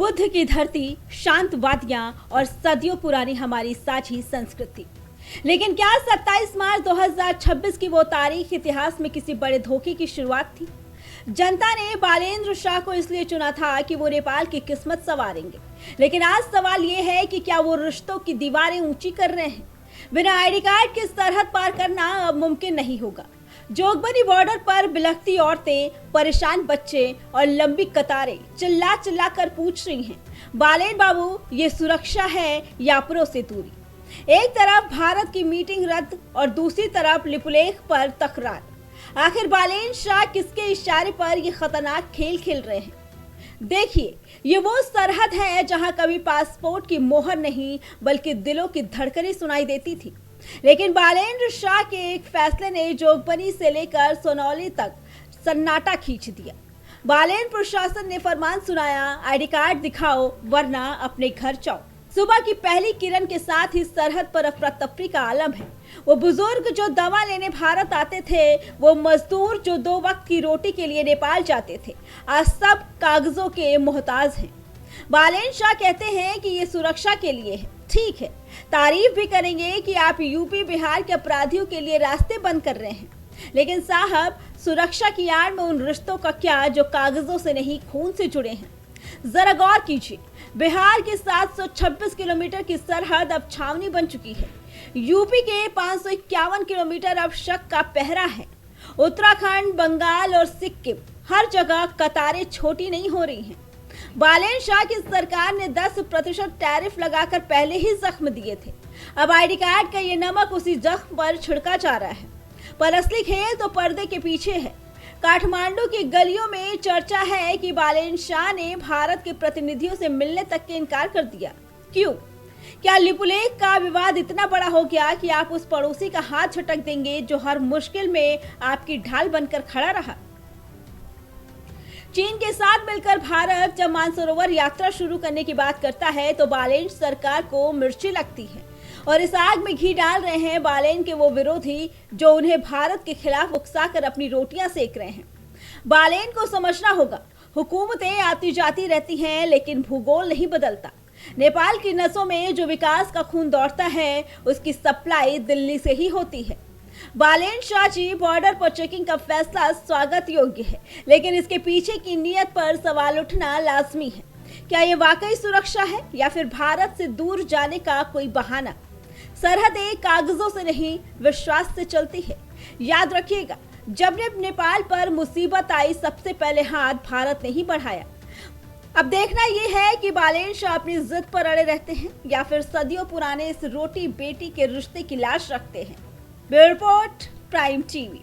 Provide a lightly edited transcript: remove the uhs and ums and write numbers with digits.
बुद्ध की धरती, शांत वादियां और सदियों पुरानी हमारी साझी संस्कृति। लेकिन क्या 27 मार्च 2026 की वो तारीख इतिहास में किसी बड़े धोखे की शुरुआत थी? जनता ने बालेंद्र शाह को इसलिए चुना था कि वो नेपाल की किस्मत संवारेंगे। लेकिन आज सवाल ये है कि क्या वो रिश्तों की दीवारें ऊंची कर रहे हैं? बिना आईडी कार्ड के सरहद पार करना अब मुमकिन नहीं होगा। जोगबनी बॉर्डर पर बिलखती औरतें, परेशान बच्चे और लंबी कतारें चिल्ला चिल्ला कर पूछ रही हैं, बालेन बाबू, ये सुरक्षा है या अपनों से दूरी? एक तरफ भारत की मीटिंग रद्द और दूसरी तरफ लिपुलेख पर तकरार। आखिर बालेन शाह किसके इशारे पर ये खतरनाक खेल खेल रहे हैं? देखिए, ये वो सरहद है जहां कभी पासपोर्ट की मोहर नहीं बल्कि दिलों की धड़कनें सुनाई देती थी। लेकिन बालेंद्र शाह के एक फैसले ने जोगबनी से लेकर सोनौली तक सन्नाटा खींच दिया। बालेन प्रशासन ने फरमान सुनाया, आईडी कार्ड दिखाओ वरना अपने घर जाओ। सुबह की पहली किरण के साथ ही सरहद पर अफरा तफरी का आलम है। वो बुजुर्ग जो दवा लेने भारत आते थे, वो मजदूर जो 2 वक्त की रोटी के लिए नेपाल जाते थे, आज सब कागजों के मोहताज हैं। बालेन शाह कहते हैं कि ये सुरक्षा के लिए है। ठीक है, तारीफ भी करेंगे कि आप यूपी बिहार के अपराधियों के लिए रास्ते बंद कर रहे हैं, लेकिन साहब, सुरक्षा की आड़ में उन रिश्तों का क्या जो कागजों से नहीं खून से जुड़े हैं? जरा गौर कीजिए, बिहार की 726 किलोमीटर की सरहद अब छावनी बन चुकी है। यूपी के 551 किलोमीटर अब शक का पहरा है। उत्तराखंड, बंगाल और सिक्किम, हर जगह कतारें छोटी नहीं हो रही हैं। बालेन शाह की सरकार ने 10% टैरिफ लगाकर पहले ही जख्म दिए थे। अब आईडी कार्ड का ये नमक उसी जख्म पर छिड़का जा रहा है। पर असली खेल तो पर्दे के पीछे है। काठमांडू की गलियों में चर्चा है कि बालेन शाह ने भारत के प्रतिनिधियों से मिलने तक के इनकार कर दिया। क्यों? क्या लिपुलेख का विवाद इतना बड़ा हो गया कि आप उस पड़ोसी का हाथ झटक देंगे जो हर मुश्किल में आपकी ढाल बनकर खड़ा रहा? चीन के साथ मिलकर भारत जब मानसरोवर यात्रा शुरू करने की बात करता है तो बालेन सरकार को मिर्ची लगती है और इस आग में घी डाल रहे हैं बालेन के वो विरोधी जो उन्हें भारत के खिलाफ उकसाकर अपनी रोटियां सेक रहे हैं। बालेन को समझना होगा, हुकूमतें आती जाती रहती हैं लेकिन भूगोल नहीं बदलता। नेपाल की नसों में जो विकास का खून दौड़ता है उसकी सप्लाई दिल्ली से ही होती है। बालेन शाह जी, बॉर्डर पर चेकिंग का फैसला स्वागत योग्य है, लेकिन इसके पीछे की नीयत पर सवाल उठना लाजमी है। क्या ये वाकई सुरक्षा है या फिर भारत से दूर जाने का कोई बहाना? सरहदें कागजों से नहीं, विश्वास से चलती है। याद रखिएगा, जब नेपाल पर मुसीबत आई, सबसे पहले हाथ भारत ने ही बढ़ाया। अब देखना यह है कि बालेन शाह अपनी जिद पर अड़े रहते हैं या फिर सदियों पुराने इस रोटी बेटी के रिश्ते की लाश रखते हैं। Bureau report, prime TV.